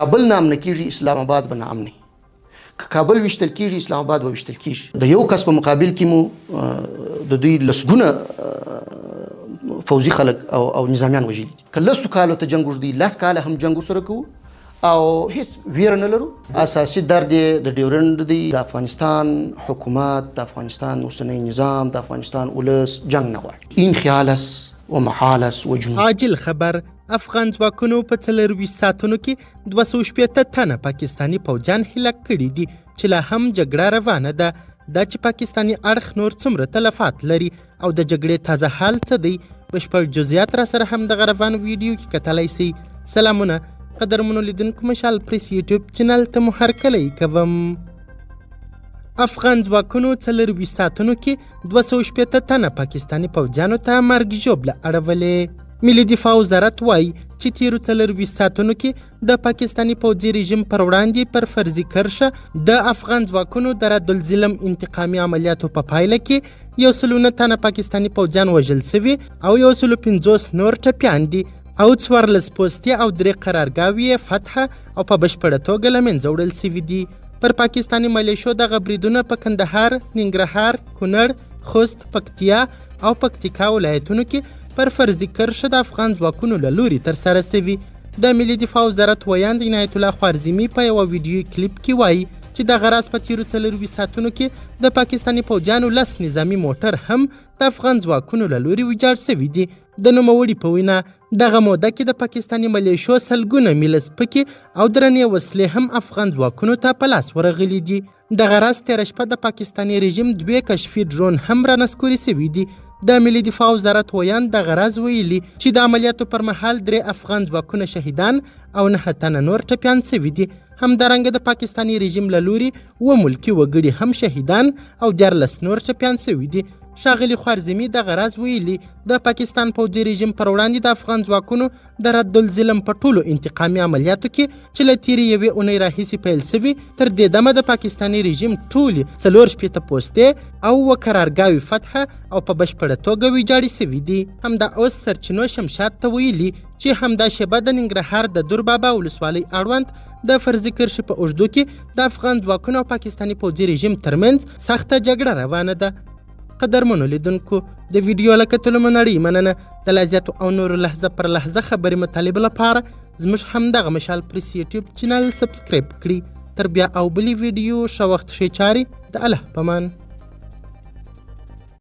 کابل نام نه کیږي اسلام آباد به نام نه که کابل وشتل کیږي اسلام آباد به وشتل کیږي د یو کس په مقابل کې مو د دوی لسګونه فوزي خلک او نظامیان وژلي کله لسو کالو ته جنگ وژدي لاس کاله هم جنگ سره کوو او هیڅ ویره نه لرو اساسي درد د ډیورند دی د افغانستان حکومت د افغانستان اوسنی نظام د افغانستان ولس جنگ نه غواړي این خیالس ومحالس وجنون عاجل خبر افغان ځواکونو په 24 ساعتونو کې 280 تنه پاکستانی پوځیان هلاک کړي دي چې لا هم جګړه روانه ده دا چې پاکستانی اړخ نور څومره تلفات لري او د جګړې تازه حال څه دی بشپړ جزئیات را سره هم د غروان ویډیو کې کتلای شئ سلامونه قدرمنو لیدونکو مشال پریس یوټیوب چینل ته مو هرکلی کوم افغان ځواکونو 24 ساعتونو کې 280 تنه پاکستانی پوځیانو ته مرګ ژوبله اړولې ملي دفاع وزارت وایي چې تیرو 24 ساعتونو کې د پاکستانی پوځي رژیم پر وړاندې پر فرضي کرښه د افغان ځواکونو د ردالظلم انتقامي عملیاتو په پایله کې 109 تنه پاکستانی پوځیان وژل شوي او 150 نور ټپیان دي او 14 پوستې او 3 قرارګاوې فتح او په بشپړه توګه له منځه وړل شوي دي پر پاکستانی ملیشو دغه بریدونه په کندهار، ننګرهار، کونړ، خوست، پکتیا او پکتیکا ولایتونو کې پر فرضي کرښه د افغان ځواکونو له لوري ترسره شوي د ملي دفاع وزارت ویاند عنایت الله خوارزمي په یوه ویډیو کلیپ کې وایي چې دغه راز په تیرو 24 ساعتونو کې د پاکستانی پوځیانو 10 نظامي موټر هم د افغان ځواکونو له لوري ویجاړ شوي دي د نوموړي په وینا دغه موده کې د پاکستانی ملیشو سلګونه میله سپکې او درنې وسلې هم افغان ځواکونو ته په لاس ورغلي دي دغه راز تېره شپه د پاکستانی رژیم 2 کشفي ډرون هم رانسکوري شوي دي د ملي دفاع وزارت ویاند دغه راز ویلي چې د عملیاتو پر مهال 3 افغان ځواکونه شهیدان او 9 تنه نور ټپیان شوي دي همدارنګه د پاکستانی رژیم له لوري 2 ملکي وګړي هم شهیدان او 14 نور ټپیان شوي دي ښاغلي خوارزمي دغه راز ویلي د پاکستان پوځي رژیم پر وړاندې د افغان ځواکونو د ردالظلم په ټولو انتقامي عملیاتو کې چې له تیرې یوې اونۍ راهیسې پیل شوي تر دې دمه د پاکستاني رژیم ټولې 4 پوستې او قرارګاوې فتح او په بشپړه توګه ویجاړې شوي دي همدا اوس سرچینو شمشاد ته ویلي چې همدا شیبه د ننګرهار د دوربابا ولسوالۍ اړوند د فرضي کرښې په اوږدو کې د افغان ځواکونو او پاکستاني پوځي رژیم ترمنځ سخته جګړه روانه ده قدرمنو لیدونکو د ویډیو له کتلو مو نړۍ مننه د لا زیاتو او نورو لحظه پر لحظه خبرې مطالبه لپاره زموږ همدغه مشال پریس یوټیوب چینل سبسکرایب کړئ تر بیا او بلې ویډیو ښه وخت ښې چارې د الله په امان